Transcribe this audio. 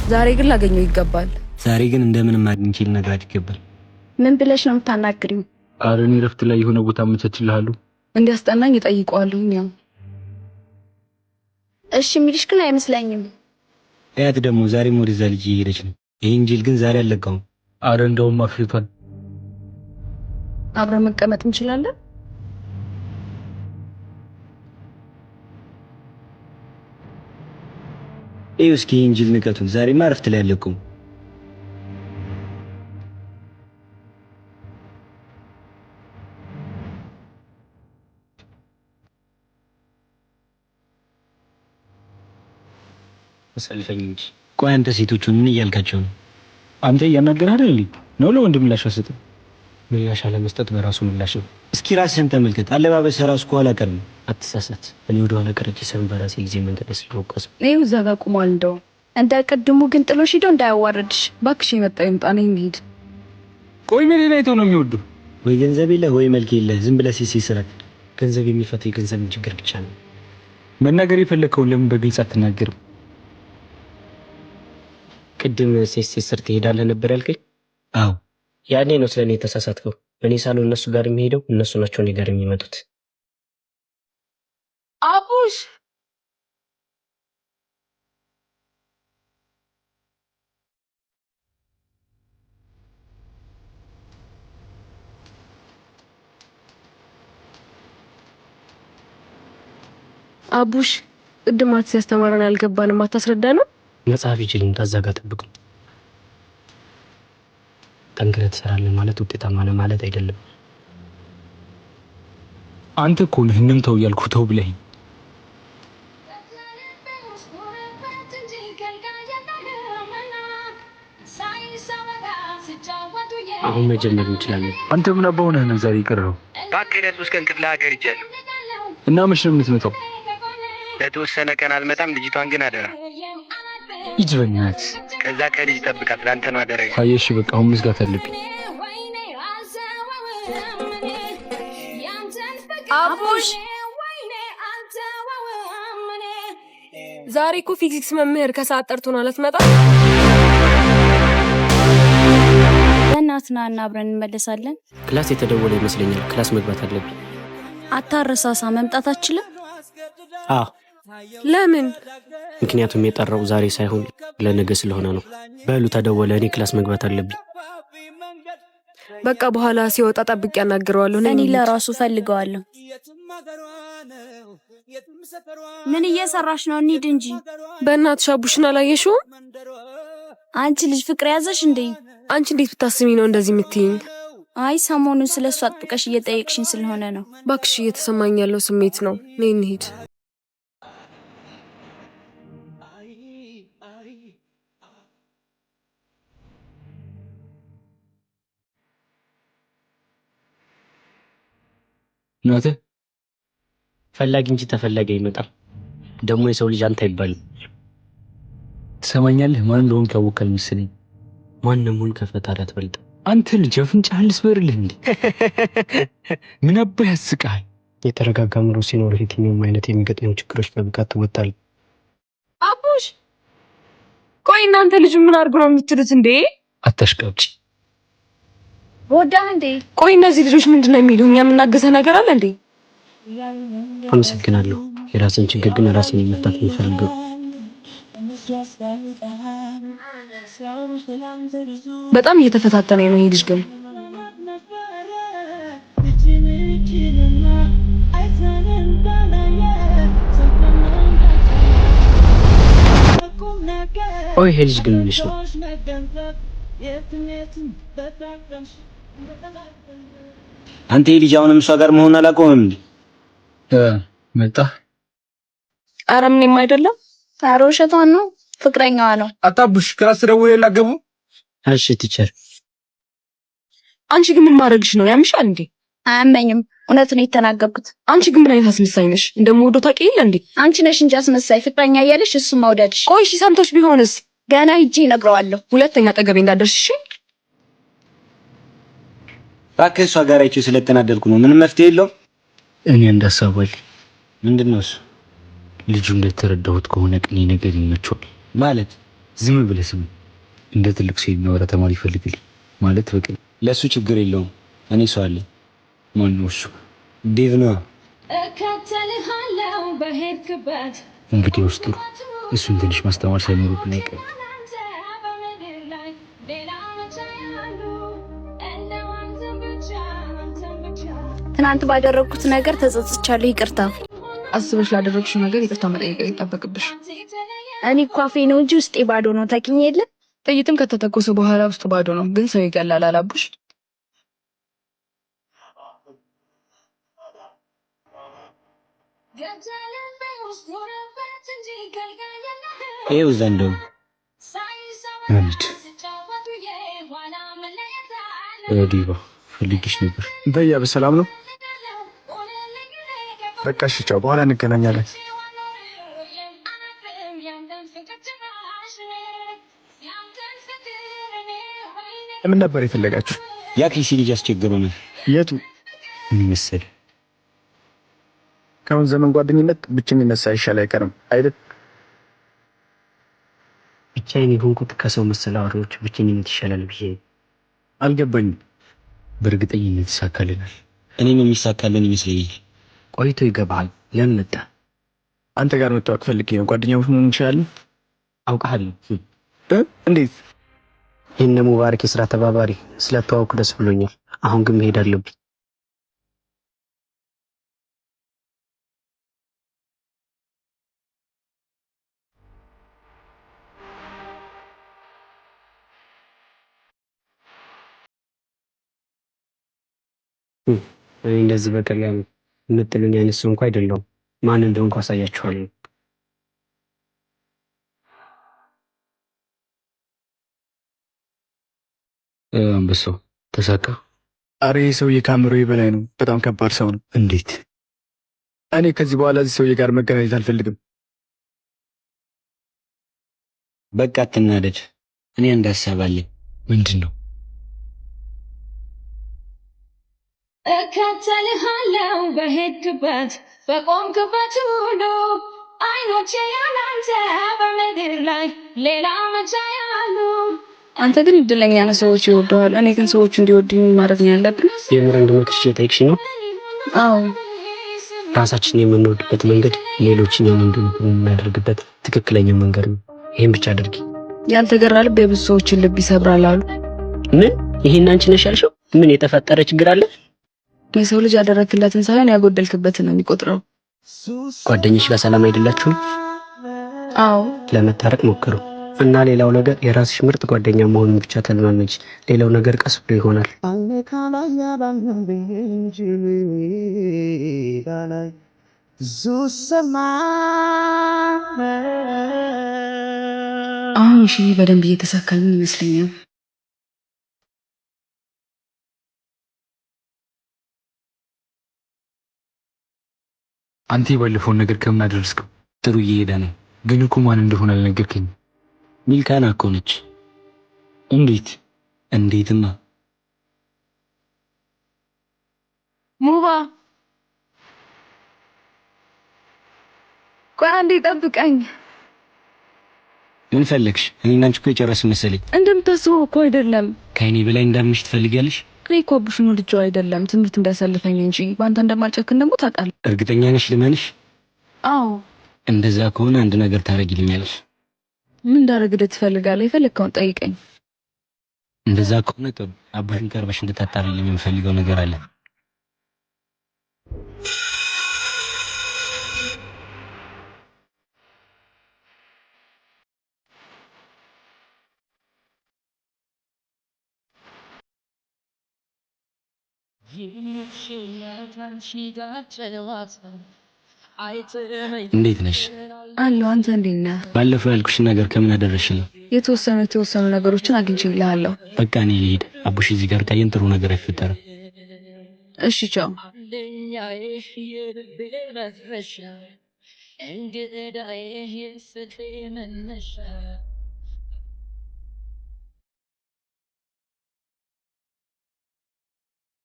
ዛሬ ግን ላገኘው ይገባል። ዛሬ ግን እንደምንም አግኝቼ ልነግራት ይገባል። ምን ብለሽ ነው የምታናግሪው? አረኒ ረፍት ላይ የሆነ ቦታ አመቻችልሃለሁ። እንዲያስጠናኝ እጠይቀዋለሁ። እሺ የሚልሽ ግን አይመስለኝም። እያት ደግሞ ዛሬም ወደዛ ልጅ እየሄደች ነው። ይሄን ጅል ግን ዛሬ አልለቀውም። አረ እንደውም አፍርቷል። አብረን መቀመጥ እንችላለን? ይኸው እስኪ ይሄን ጅል ንቀቱን። ዛሬማ ረፍት ላይ አልለቀውም። ሰልፈኝ እንጂ። ቆይ አንተ ሴቶቹን ምን እያልካቸው ነው? አንተ እያናገርህ አይደል ነው? ለወንድ ምላሽ አሰጥም። ምላሽ አለመስጠት በራሱ ምላሽ ነው። እስኪ ራስህን ተመልከት። አለባበስ ራሱ ከኋላ ቀር ነው። አትሳሳት። እኔ ወደ ኋላ ቀረች ሰውን በራሴ ጊዜ መንገድ ስለወቀሰ ይኸው እዛ ጋር ቁሟል። እንደው እንዳይቀድሙ ግን ጥሎሽ ሂዶ እንዳያዋርድሽ። እባክሽ የመጣ ይምጣ፣ እኔ እንሂድ። ቆይ ምን ላይ ነው የሚወዱ? ወይ ገንዘብ የለህ ወይ መልክ የለህ። ዝም ብለህ ሲሲ ስራት። ገንዘብ የሚፈታ የገንዘብ ችግር ብቻ ነው። መናገር የፈለከውን ለምን በግልጽ አትናገርም? ቅድም ሴት ስር ትሄዳለህ ነበር ያልከኝ? አዎ። ያኔ ነው ስለኔ የተሳሳትከው። እኔ ሳልሆን እነሱ ጋር የሚሄደው፣ እነሱ ናቸው እኔ ጋር የሚመጡት። አቡሽ አቡሽ ቅድም አትስ ያስተማረን አልገባንም። አታስረዳንም? መጽሐፍ ይችልም ታዛጋ ጠብቁ። ጠንክረህ ትሰራለህ ማለት ውጤታማ ነህ ማለት አይደለም። አንተ እኮ ነህ እንምተው እያልኩህ ተው ብለኸኝ። አሁን መጀመር እንችላለን። አንተ ምን አባው ነህ ነው ዛሬ የቀረው? ባከለት ውስጥ ቀን ክፍለ ሀገር ይቻላል እና መቼ ነው የምትመጣው? ለተወሰነ ቀን አልመጣም። ልጅቷን ግን አደራ ሂጅ በእናትህ። ከዛ ከልጅ ጠብቃት። ለአንተ ነው አደራ። አየሽ በቃ አሁን መዝጋት አለብኝ። አቡሽ ዛሬ እኮ ፊዚክስ መምህር ከሰዓት ጠርቶናል። አትመጣም? በእናትህ ና እና አብረን እንመለሳለን። ክላስ የተደወለ ይመስለኛል። ክላስ መግባት አለብኝ። አታረሳሳ። መምጣት አትችልም? አዎ። ለምን? ምክንያቱም የጠራው ዛሬ ሳይሆን ለነገ ስለሆነ ነው። በሉ ተደወለ። እኔ ክላስ መግባት አለብኝ። በቃ በኋላ ሲወጣ ጠብቄ ያናግረዋለሁ። እኔ ለራሱ ፈልገዋለሁ። ምን እየሰራሽ ነው? እንሂድ እንጂ። በእናትሽ አቡሽን አላየሽውም? አንቺ ልጅ ፍቅር ያዘሽ እንዴ? አንቺ እንዴት ብታስሚ ነው እንደዚህ የምትይኝ? አይ ሰሞኑን ስለሱ አጥብቀሽ እየጠየቅሽኝ ስለሆነ ነው። እባክሽ እየተሰማኝ ያለው ስሜት ነው። ነይ እንሂድ። እናትህ ፈላጊ እንጂ ተፈላጊ አይመጣም። ደግሞ የሰው ልጅ አንተ አይባልም። ትሰማኛለህ? ማን እንደሆንክ ያወቅሃል መሰለኝ። ማንም ሁን ከፈጣሪ አትበልጥም። አንተ ልጅ አፍንጫህን ልስበርልህ እንዴ? ምን አባህ ያስቃል? የተረጋጋ ኑሮ ሲኖር የትኛውም አይነት የሚገጥሙ ችግሮች በብቃት ትወጣለህ። አቡሽ ቆይ እናንተ ልጅ ምን አድርጉ ነው የምትሉት እንዴ? አታሽቃብጪ። ወዳህ እንዴ? ቆይ እነዚህ ልጆች ምንድነው የሚሉ? እኛ የምናገዘ ነገር አለ እንዴ? አመሰግናለሁ። የራስን ችግር ግን ራስን መፍታት የሚፈልገው በጣም እየተፈታተነኝ ነው ይሄ ልጅ ግን። ቆይ ይሄ ልጅ ግን ምንሽ ነው? አንተ ልጅ አሁንም እሷ ጋር መሆን አላቆምም እንዴ? መጣ። ኧረ ምንም አይደለም። ኧረ ውሸቷን ነው። ፍቅረኛዋ ነው። አታቡሽ ክላስ ደውዬ ላገቡ። እሺ ቲቸር። አንቺ ግን ምን ማድረግሽ ነው? ያምሻል እንዴ? አያመኝም። እውነት ነው የተናገርኩት። አንቺ ግን ምን አይነት አስመሳይ ነሽ? እንደምወደው ታውቂ የለ እንዴ? አንቺ ነሽ እንጂ አስመሳይ። ፍቅረኛ እያለሽ እሱ መውደድሽ። ቆይ እሺ ሰምቶሽ ቢሆንስ? ገና ሂጂ እነግረዋለሁ። ሁለተኛ አጠገቤ እንዳትደርሽ እሺ? እባክህ እሷ ጋር አይቼ ስለተናደድኩ ነው። ምንም መፍትሄ የለውም። እኔ እንዳሳባል ምንድነው እሱ? ልጁ እንደተረዳሁት ከሆነ ቅኔ ነገር ይመቸዋል ማለት ዝም ብለህ ስም እንደ ትልቅ ሰው የሚያወራ ተማሪ ይፈልግልኝ ማለት በቃ ለሱ ችግር የለውም። እኔ ሰው አለ። ማን ነው እሱ? ዴቭ ነው። እንግዲህ ውስጡ እሱን ትንሽ ማስተማር ሳይኖርብን አይቀርም። ትናንት ባደረግኩት ነገር ተጸጽቻለሁ። ይቅርታ። አስበሽ ላደረግሽው ነገር ይቅርታ መጠየቅ ይጠበቅብሽ። እኔ እኮ አፌ ነው እንጂ ውስጤ ባዶ ነው። ታውቂኝ የለ? ጥይትም ከተተኮሰ በኋላ ውስጡ ባዶ ነው፣ ግን ሰው ይገላል። አላቡሽ? ይኸው ዘንድሮ አንድ ዲባ ፈልጊሽ ነበር። በያ በሰላም ነው? በቃ እሺ፣ ቻው፣ በኋላ እንገናኛለን። ምን ነበር የፈለጋችሁ? ያ ኬሲ ልጅ አስቸግሮናል። የቱ? ምን መሰለህ፣ ከአሁን ዘመን ጓደኝነት ብቸኝነት ሳይሻል አይቀርም አይደል? ብቻዬን የሆንኩት ከሰው መሰል አውሬዎች ብቸኝነት ይሻላል ብዬ አልገባኝም። በእርግጠኝነት ይሳካልናል። እኔም የሚሳካልን ይመስለኛል። ቆይቶ ይገባሃል። ለምን መጣ? አንተ ጋር መታወቅ ፈልጌ ነው። ጓደኛሞች መሆን እንችላለን? አውቃለሁ። እንዴት? የእነ ሙባረክ የስራ ተባባሪ ስለተዋወቅኩ ደስ ብሎኛል። አሁን ግን መሄድ አለብኝ። እኔ እንደዚህ በቀላሉ የምጥሉኝ አይነት ሰው እንኳ አይደለሁም። ማን እንደሆንኩ አሳያችኋለሁ። አንበሳው ተሳካ። አረ ይህ ሰውዬ ከአእምሮዬ በላይ ነው። በጣም ከባድ ሰው ነው። እንዴት? እኔ ከዚህ በኋላ እዚህ ሰውዬ ጋር መገናኘት አልፈልግም። በቃ አትናደድ። እኔ አንድ ሀሳብ አለኝ። ምንድን ነው? እከተልሃለሁ በሄድክበት በቆምክበት ሁሉ አይኖቼ ያላንተ በምድር ላይ ሌላ መቻ ያሉ። አንተ ግን እድለኛ ነህ፣ ሰዎች ይወደዋል። እኔ ግን ሰዎች እንዲወዱኝ ማድረግ ነው ያለብን። የምር እንድመክርሽ ጠይቅሽ ነው? አዎ፣ ራሳችንን የምንወድበት መንገድ ሌሎችን የምናደርግበት ትክክለኛ መንገድ ነው። ይሄን ብቻ አድርጊ። ያልተገራ ልብ የብዙ ሰዎችን ልብ ይሰብራል አሉ። ምን? ይሄን አንቺ ነሽ ያልሽው? ምን የተፈጠረ ችግር አለ? የሰው ልጅ ያደረክለትን ሳይሆን ያጎደልክበትን ነው የሚቆጥረው። ጓደኞች ጋር ሰላም አይደላችሁም? አዎ፣ ለመታረቅ ሞክሩ እና ሌላው ነገር የራስሽ ምርጥ ጓደኛ መሆኑን ብቻ ተለማመጂ። ሌላው ነገር ቀስ ብሎ ይሆናል። አሁን እሺ፣ በደንብ እየተሳካልን ይመስለኛል። አንተ የባለፈውን ነገር ከምን አደረስከው? ጥሩ እየሄደ ነው፣ ግን እኮ ማን እንደሆነ አልነገርከኝም። ሚልካና እኮ ነች። እንዴት? እንዴትማ ሙባ፣ ቆይ አንዴ ጠብቀኝ። ምን ፈለግሽ? እኔና አንቺ እኮ የጨረስን መሰለኝ። እንደምታስበው እኮ አይደለም። ከእኔ በላይ እንዳምንሽ ትፈልጊያለሽ? እኔ እኮ አቡሽን ወድጄው አይደለም፣ ትምህርት እንዳያሳልፈኝ እንጂ በአንተ እንደማልጨክን ደግሞ ታውቃለህ። እርግጠኛ ነሽ? ልመንሽ? አዎ። እንደዛ ከሆነ አንድ ነገር ታደርጊልኛለሽ። ምን እንዳደርግልህ ትፈልጋለህ? የፈለግከውን ጠይቀኝ። እንደዛ ከሆነ ጥሩ። አቡሽን ቀርበሽ እንድታጣሪልኝ የምፈልገው ነገር አለ። እንዴት ነሽ? አለሁ። አንተ እንዴት ነህ? ባለፈው ያልኩሽን ነገር ከምን አደረሽልኝ? የተወሰኑ ነገሮችን አግኝቼልሃለሁ። በቃ እኔ ልሂድ። አቡሽ እዚህ ጋር ካየን ጥሩ ነገር አይፈጠርም። እሺ፣ ቻው። እንግዲህ